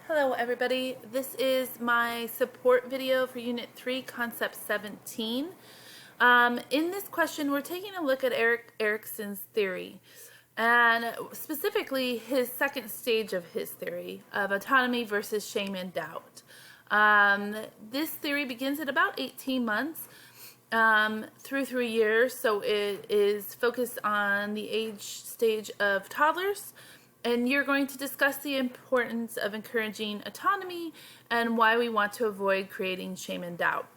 Hello everybody, this is my support video for Unit 3, Concept 17. In this question, we're taking a look at Erik Erikson's theory, and specifically his second stage of his theory of autonomy versus shame and doubt. This theory begins at about 18 months through 3 years, so it is focused on the age stage of toddlers. And you're going to discuss the importance of encouraging autonomy and why we want to avoid creating shame and doubt.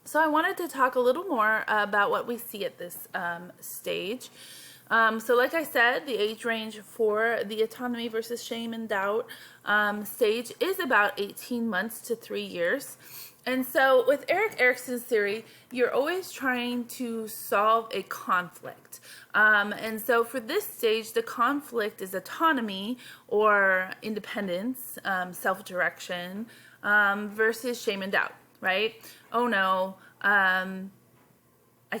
So I wanted to talk a little more about what we see at this stage. So like I said, the age range for the autonomy versus shame and doubt stage is about 18 months to 3 years. And so with Erik Erikson's theory, you're always trying to solve a conflict. And so for this stage, the conflict is autonomy or independence, self-direction, versus shame and doubt, right? Oh no, I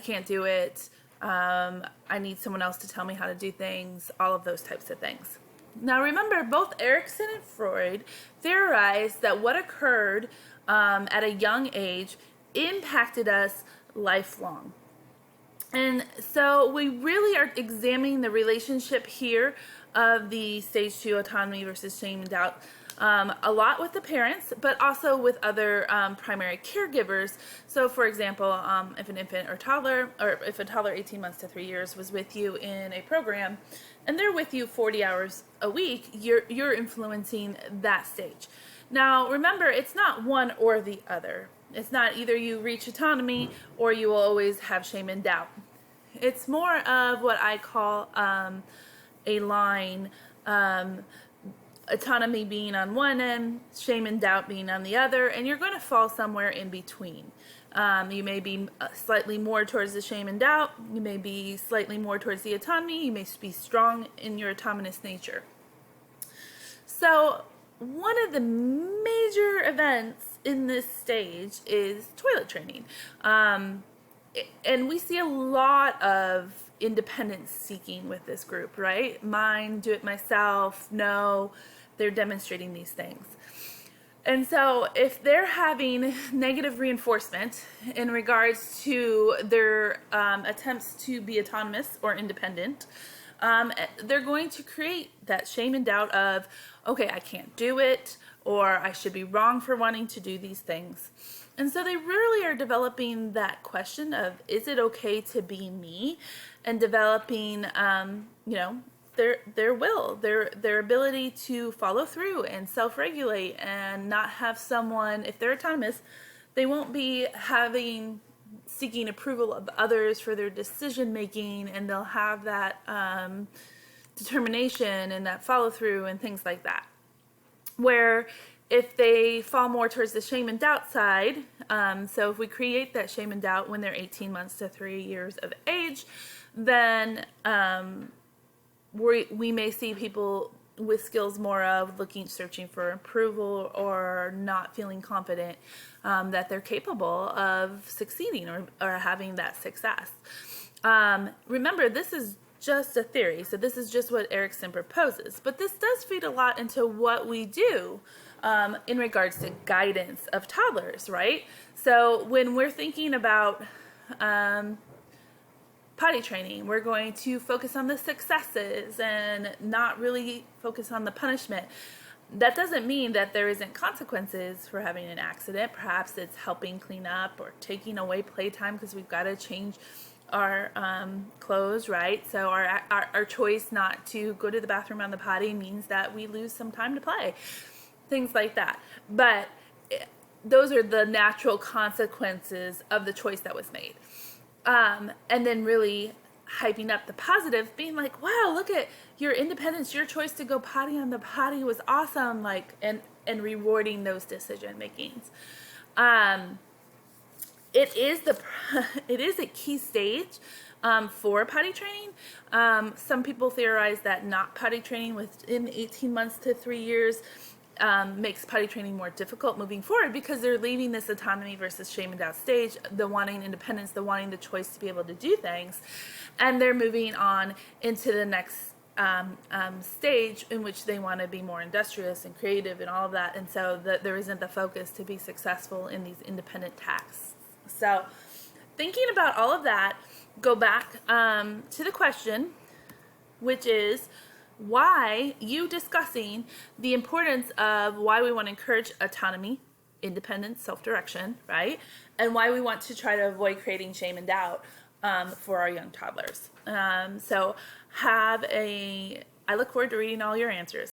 can't do it. I need someone else to tell me how to do things, all of those types of things. Now remember, both Erikson and Freud theorized that what occurred at a young age impacted us lifelong. And so we really are examining the relationship here of the stage 2 autonomy versus shame and doubt a lot with the parents, but also with other primary caregivers. So for example, if an infant or toddler, or if a toddler 18 months to 3 years was with you in a program and they're with you 40 hours a week, you're influencing that stage. Now remember, it's not one or the other. It's not either you reach autonomy or you will always have shame and doubt. It's more of what I call a line, autonomy being on one end, shame and doubt being on the other, and you're going to fall somewhere in between. You may be slightly more towards the shame and doubt, you may be slightly more towards the autonomy, you may be strong in your autonomous nature. So one of the major events in this stage is toilet training. And we see a lot of independence seeking with this group, right? Mine, do it myself, no, they're demonstrating these things. And so if they're having negative reinforcement in regards to their attempts to be autonomous or independent, they're going to create that shame and doubt of, okay, I can't do it, or I should be wrong for wanting to do these things. And so they really are developing that question of, is it okay to be me? And developing, their will, their ability to follow through and self-regulate and not have someone, if they're autonomous, they won't be seeking approval of others for their decision making, and they'll have that determination and that follow through and things like that. Where if they fall more towards the shame and doubt side, so if we create that shame and doubt when they're 18 months to 3 years of age, then we may see people with skills more of searching for approval or not feeling confident that they're capable of succeeding or having that success. Remember, this is just a theory, so this is just what Erikson proposes, but this does feed a lot into what we do in regards to guidance of toddlers, right? So when we're thinking about potty training, we're going to focus on the successes and not really focus on the punishment. That doesn't mean that there isn't consequences for having an accident. Perhaps it's helping clean up or taking away playtime because we've got to change our clothes, right? So our choice not to go to the bathroom on the potty means that we lose some time to play. Things like that. But those are the natural consequences of the choice that was made. And then really hyping up the positive, being like, wow, look at your independence, your choice to go potty on the potty was awesome, like, and rewarding those decision makings. It is a key stage for potty training. Some people theorize that not potty training within 18 months to 3 years makes potty training more difficult moving forward because they're leaving this autonomy versus shame and doubt stage, the wanting independence, the wanting the choice to be able to do things, and they're moving on into the next stage in which they want to be more industrious and creative and all of that, and so there isn't the focus to be successful in these independent tasks. So thinking about all of that, go back to the question, which is why you discussing the importance of why we want to encourage autonomy, independence, self-direction, right? And why we want to try to avoid creating shame and doubt for our young toddlers. So I look forward to reading all your answers.